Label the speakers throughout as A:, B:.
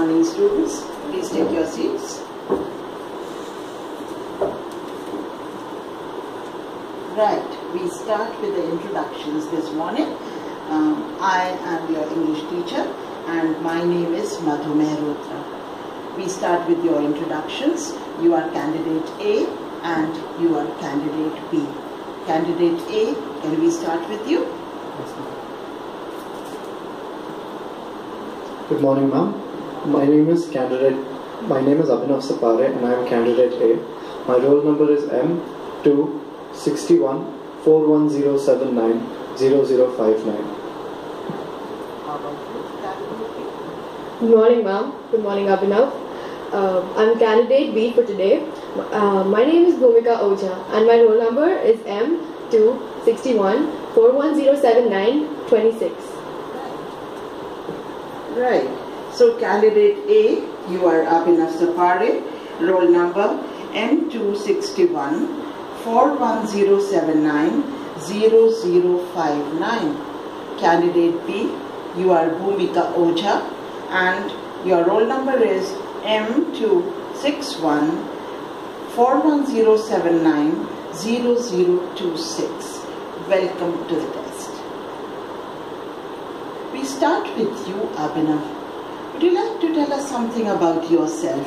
A: morning, students. Please take your seats. Right, we start with the introductions this morning. I am your English teacher and my name is Madhu Mehrotra. We start with your introductions. You are candidate A and you are candidate B. Candidate A, can we start with you?
B: Yes, ma'am. Good morning, ma'am. My name is Abhinav Sapare and I am candidate A. My roll number is M261 41079 0059.
A: How about you, candidate B?
C: Good morning, ma'am. Good morning, Abhinav. I'm candidate B for today. My name is Bhumika Oja and my roll number is M261 41079 26.
A: Right. So candidate A, you are Abhinav Sapare, roll number M261 41079 0059. Candidate B, you are Bhumika Oja and your roll number is M261 41079 0026. Welcome to the test. We start with you, Abhinav. Would you like to tell us something about yourself?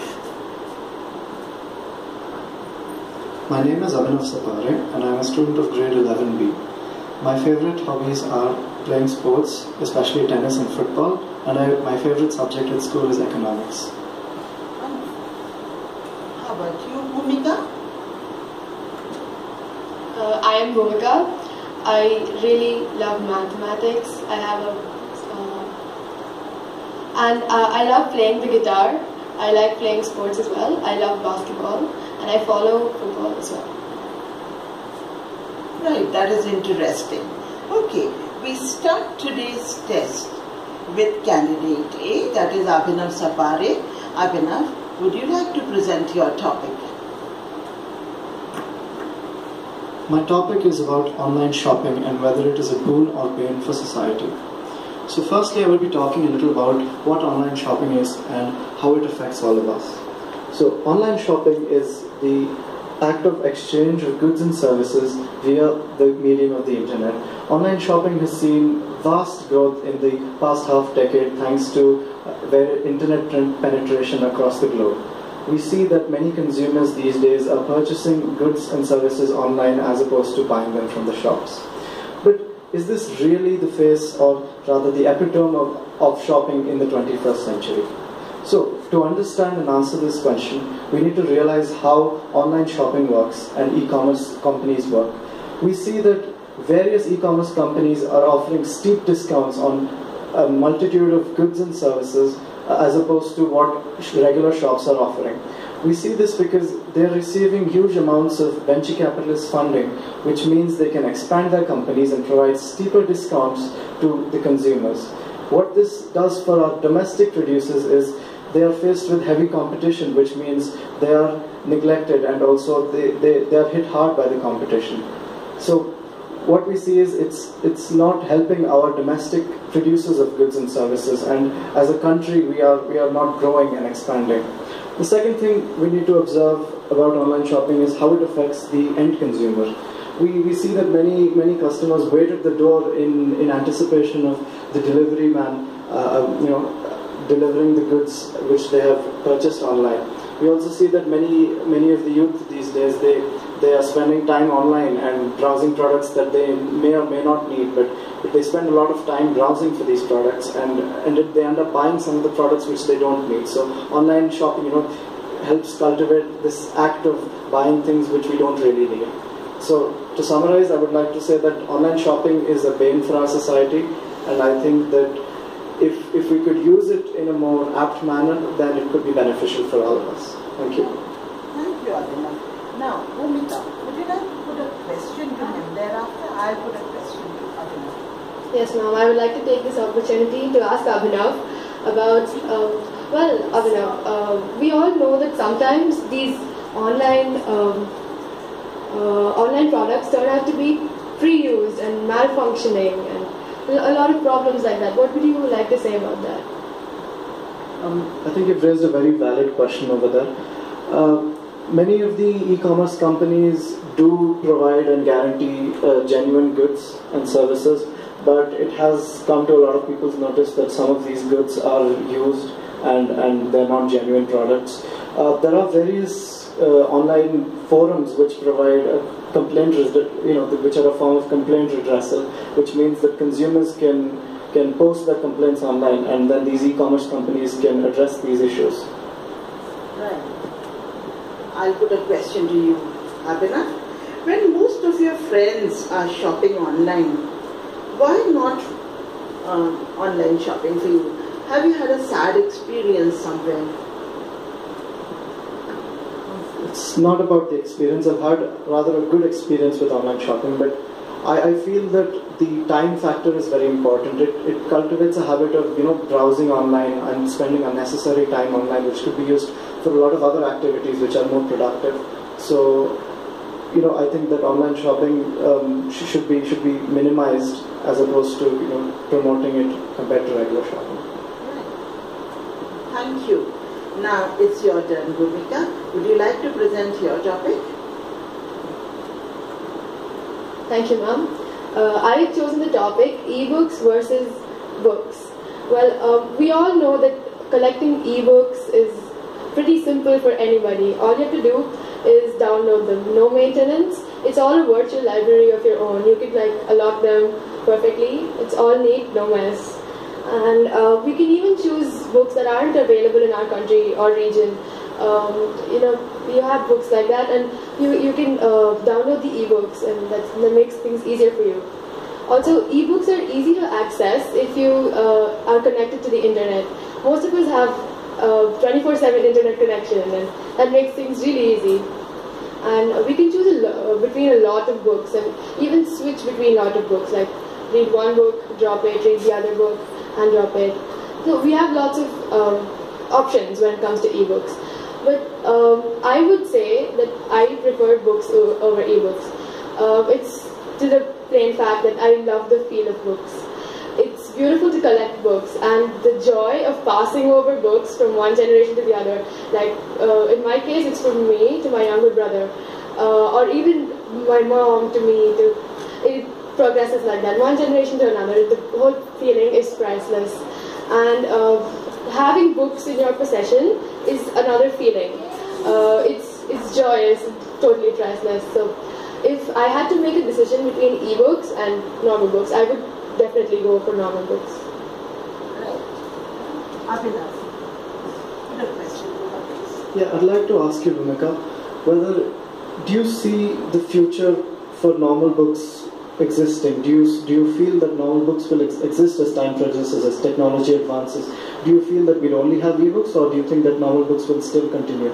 B: My name is Abhinav Sapare and I am a student of grade 11B. My favorite hobbies are playing sports, especially tennis and football, and my favorite subject at school is economics.
A: How about you, Bhumika?
C: I am Bhumika. I really love mathematics. I love playing the guitar. I like playing sports as well. I love basketball and I follow football as well.
A: Right, that is interesting. Okay, we start today's test with candidate A, that is Abhinav Sapare. Abhinav, would you like to present your topic?
B: My topic is about online shopping and whether it is a boon or bane for society. So firstly, I will be talking a little about what online shopping is and how it affects all of us. So online shopping is the act of exchange of goods and services via the medium of the internet. Online shopping has seen vast growth in the past half decade thanks to internet penetration across the globe. We see that many consumers these days are purchasing goods and services online as opposed to buying them from the shops. But is this really the face or rather the epitome of shopping in the 21st century? So, to understand and answer this question, we need to realize how online shopping works and e-commerce companies work. We see that various e-commerce companies are offering steep discounts on a multitude of goods and services as opposed to what regular shops are offering. We see this because they're receiving huge amounts of venture capitalist funding, which means they can expand their companies and provide steeper discounts to the consumers. What this does for our domestic producers is they are faced with heavy competition, which means they are neglected and also they are hit hard by the competition. So what we see is it's not helping our domestic producers of goods and services, and as a country we are not growing and expanding. The second thing we need to observe about online shopping is how it affects the end consumer. We see that many customers wait at the door in anticipation of the delivery man delivering the goods which they have purchased online. We also see that many of the youth these days they are spending time online and browsing products that they may or may not need, but they spend a lot of time browsing for these products and they end up buying some of the products which they don't need. So online shopping helps cultivate this act of buying things which we don't really need. So to summarize, I would like to say that online shopping is a bane for our society, and I think that if we could use it in a more apt manner, then it could be beneficial for all of us. Thank you.
A: Thank you, Abhinav. Now, Bhumika, would you like to put a question to him? Thereafter, I'll put a question to Abhinav.
C: Yes, ma'am. I would like to take this opportunity to ask Abhinav about, Abhinav, we all know that sometimes these online products turn out to be pre-used and malfunctioning and a lot of problems like that. What would you like to say about that?
B: I think you've raised a very valid question over there. Many of the e-commerce companies do provide and guarantee genuine goods and services, but it has come to a lot of people's notice that some of these goods are used and they're not genuine products. There are various online forums which provide complaint, which are a form of complaint redressal, which means that consumers can post their complaints online, and then these e-commerce companies can address these issues.
A: Right. I'll put a question to you, Abhinav. When most of your friends are shopping online, why not online shopping for you? Have you had a sad experience somewhere?
B: It's not about the experience. I've had rather a good experience with online shopping, but I feel that the time factor is very important. It cultivates a habit of browsing online and spending unnecessary time online, which could be used for a lot of other activities which are more productive. So, I think that online shopping should be minimized as opposed to promoting it compared to regular shopping.
A: Right. Thank you. Now it's your turn, Bhumika. Would you like to present your topic?
C: Thank you, ma'am. I have chosen the topic ebooks versus books. Well, we all know that collecting ebooks is pretty simple for anybody. All you have to do is download them. No maintenance. It's all a virtual library of your own. You can unlock them perfectly. It's all neat, no mess. And we can even choose books that aren't available in our country or region. You have books like that, and you can download the ebooks, and that makes things easier for you. Also, ebooks are easy to access if you are connected to the internet. Most of us have 24/7 internet connection, and that makes things really easy. And we can choose between a lot of books, and even switch between a lot of books, like read one book, drop it, read the other book, and drop it. So we have lots of options when it comes to ebooks. But I would say that I prefer books over ebooks. It's to the plain fact that I love the feel of books. It's beautiful to collect books, and the joy of passing over books from one generation to the other. In my case, it's from me to my younger brother, or even my mom to me. It progresses like that, one generation to another. The whole feeling is priceless, and having books in your possession is another feeling. It's joyous, totally priceless. So if I had to make a decision between ebooks and normal books, I would definitely go for normal books.
A: Right. Abhinav, what a question.
B: Yeah, I'd like to ask you, Bhumika, do you see the future for normal books existing? Do you feel that normal books will exist as time progresses, as technology advances? Do you feel that we'll only have ebooks, or do you think that normal books will still continue?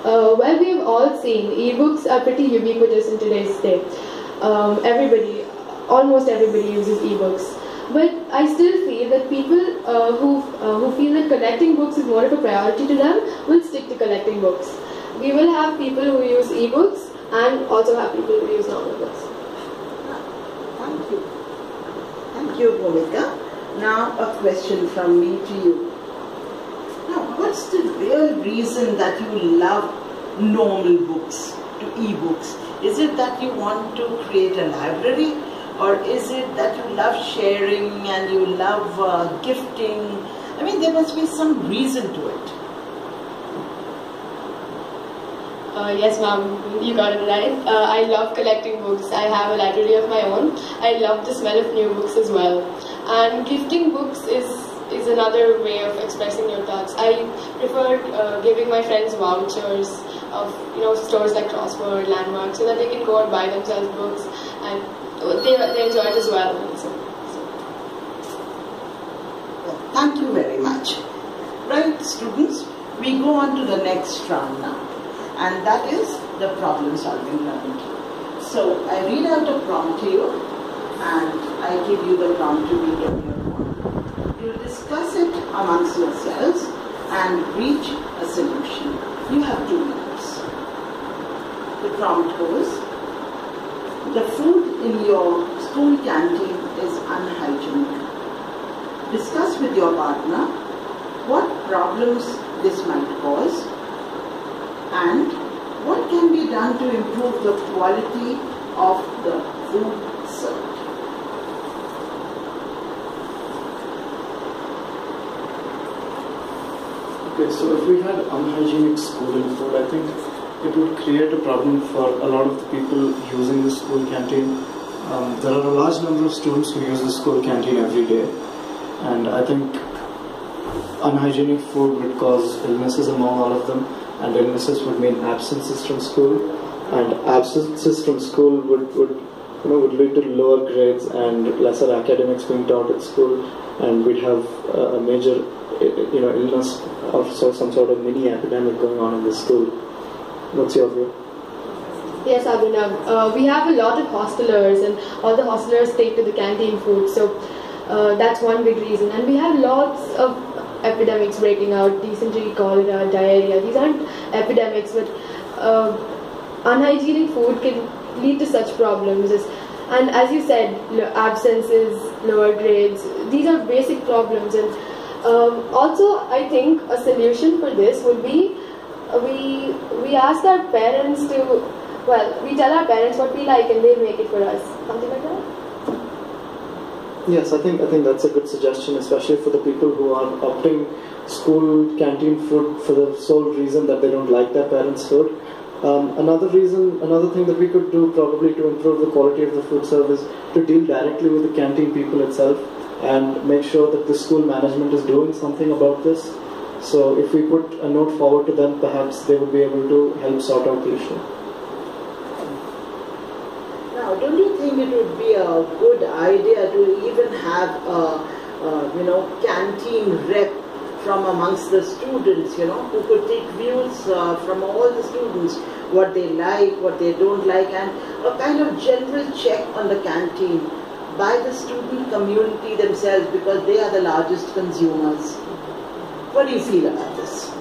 C: Well, we have all seen ebooks are pretty ubiquitous in today's day. Almost everybody uses ebooks. But I still feel that people who feel that collecting books is more of a priority to them will stick to collecting books. We will have people who use ebooks and also have people who use normal books.
A: Thank you. Thank you, Bhumika. Now a question from me to you. Now, what's the real reason that you love normal books to ebooks? Is it that you want to create a library? Or is it that you love sharing and you love gifting? I mean, there must be some reason to it.
C: Yes, ma'am, you got it right. I love collecting books. I have a library of my own. I love the smell of new books as well. And gifting books is another way of expressing your thoughts. I prefer giving my friends vouchers of stores like Crossword, Landmark, so that they can go and buy themselves books, and they enjoy it as well.
A: Well, thank you very much. Right, students, we go on to the next round now, and that is the problem solving round. So I read out a prompt to you, and I give you the prompt to read on your own. You discuss it amongst yourselves and reach a solution. You have 2 minutes. The prompt goes: the food in your school canteen is unhygienic. discuss with your partner what problems this might cause and what can be done to improve the quality of the food served.
B: Okay, so if we had unhygienic school and food, I think it would create a problem for a lot of the people using the school canteen. There are a large number of students who use the school canteen every day, and I think unhygienic food would cause illnesses among all of them, and illnesses would mean absences from school, and absences from school would lead to lower grades and lesser academics being taught at school, and we'd have a major illness of some sort of mini epidemic going on in the school. What's your view?
C: Yes, Abhinav. We have a lot of hostelers, and all the hostelers take to the canteen food, so that's one big reason. And we have lots of epidemics breaking out: dysentery, cholera, diarrhea. These aren't epidemics, but unhygienic food can lead to such problems. And as you said, absences, lower grades, these are basic problems. And also, I think a solution for this would be we ask our parents to, we tell our parents what we like and they make it for us. Something like that?
B: Yes, I think that's a good suggestion, especially for the people who are opting school canteen food for the sole reason that they don't like their parents' food. Another thing that we could do probably to improve the quality of the food service, to deal directly with the canteen people itself and make sure that the school management is doing something about this. So if we put a note forward to them, perhaps they would be able to help sort out the issue.
A: Now, don't you think it would be a good idea to even have a canteen rep from amongst the students, who could take views from all the students, what they like, what they don't like, and a kind of general check on the canteen by the student community themselves, because they are the largest consumers. What do you feel about this?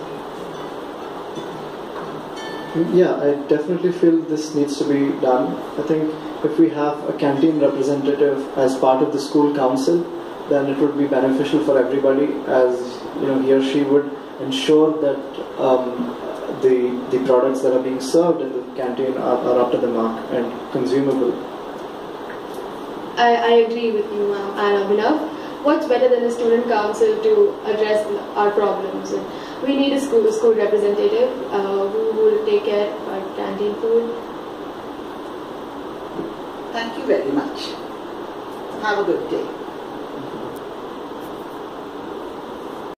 B: Yeah, I definitely feel this needs to be done. I think if we have a canteen representative as part of the school council, then it would be beneficial for everybody, as he or she would ensure that the products that are being served in the canteen are up to the mark and consumable.
C: I agree with you, Abhinav. What's better than a student council to address our problems? We need a school representative who will take care of our canteen food.
A: Thank you very much. Have a good day.